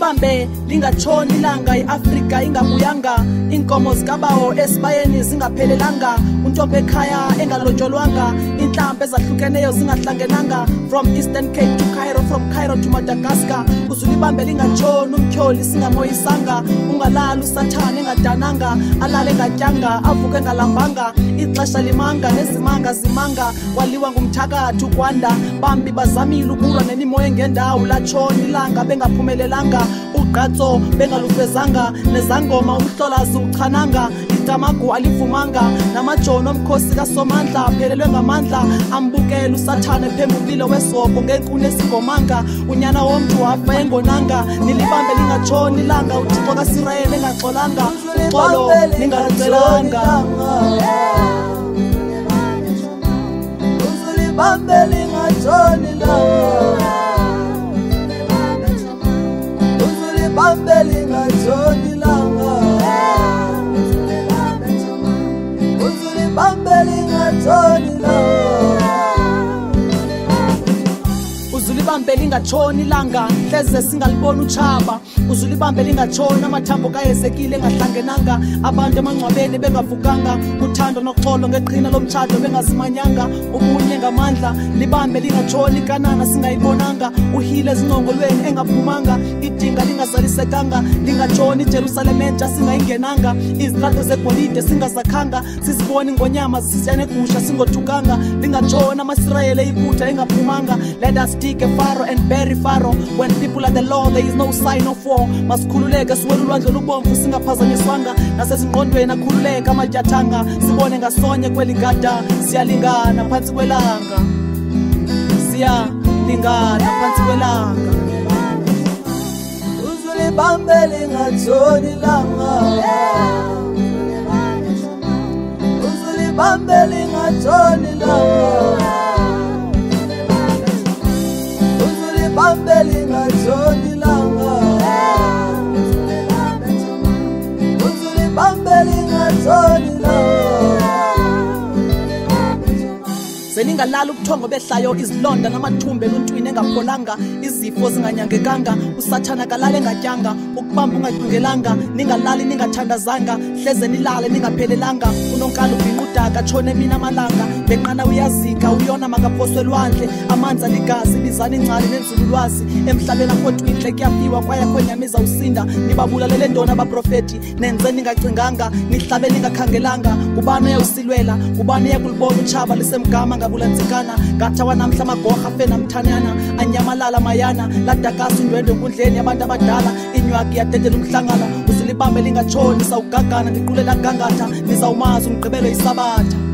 Uzulibambe lingatshoni ilanga iAfrika ingabuyanga inkomo zikabawo esibayeni zingaphelelanga untombi ekhaya engalotjolwanga inhlambe ezahlukeneyo zingahlangenanga from Eastern Cape to Cairo, from Cairo to Madagascar. Uzulibambe lingatshoni umtyholi singamoyisanga ungalala usathane engadananga alale engatyanga avuke engalambanga ixesha limanga nezimanga zimanga waliwa ngumthakathu kwanda bambi bazamile ukulwa nemimoya engendawo latshoni ilanga bengaphumelelanga ugqatso bengalufezanga nezangoma umhlolazi uchananga idamagu alivumanga namajono omkhosi kaSomandla aphelelwe ngamandla ambukela usathane phembulilo wesobho ngenkuni esingomanga unyana womntu wafa engonanga nilibambe lingatshoni ilanga uThixo kaSirayeli engaxolanga uxolo lingalucelanga uzulibambe lingatshoni ilanga uzulibambe lingatshoni ilanga uzulibambe lingatshoni ilanga uzulibambe lingatshoni ilanga hleze singalibona utshaba uzulibambe lingatshoni amathambo kaYesekile engahlangenanga abantu emangcwabeni bengavukanga uthando noxolo ngeqhina lomtshado bengazimanyanga ubunye ngamandla libambe lingatshoni ikanana singayibonanga uhile ezinqongolweni engaphumanga idinga lingazalisekanga lingatshoni iJerusalem entsha singayingenanga izitrato zegolide singazakhanga sizibona ingonyama zisisya negusha singothukanga lingatshoni amaSirayeli eyibutha engaphumanga. Let us dig a furrow and bury Pharaoh. When people are the law there is no sign of war. Masikhululeke siwela ulwandle lubomvu singaphazanyiswanga nasezingqondweni akhululeka amatyathanga sibone ngasonye kweli gada siyalingana phansi kwelanga siyalingana phansi kwelanga uzulibambe lingatshoni ilanga uzulibambe lingatshoni ilanga uzulibambe lingatshoni ilanga uzulibambe lingatshoni ilanga seningalala ubuthongo behlayo izilonda namathumbe eluntwini engapholanga izifo zinganyangekanga usathana kalale engatyanga ukubamba ungaqingelanga ningalali ningathandazanga hleze nilale ningaphelelanga unonkala ubhinqa udaka tshone mina amalanga benqana uyazika uyona makaphoswe lwandle amanzi aligazi bizana ingcali nenzululwazi emhlabeni akho twinhle kuyafiwa kwaye kho nyama izawusinda nibabulalele ntona abaprofeti nenze ningacinganga nihlabe ningakhangelanga kubani uyawusilwela kubani uyakulibona utshaba lisemgama ngabulanzikana ngathawa namhla amagorha fena mthanyana anyamalala mayana ladakasa undwendwe enkundleni yabantu abadala inywaki yadedela umhlangana uzulibambe lingatshoni sawugagana ndiqulela gangatha nizawumazi umgqibelo isabatha.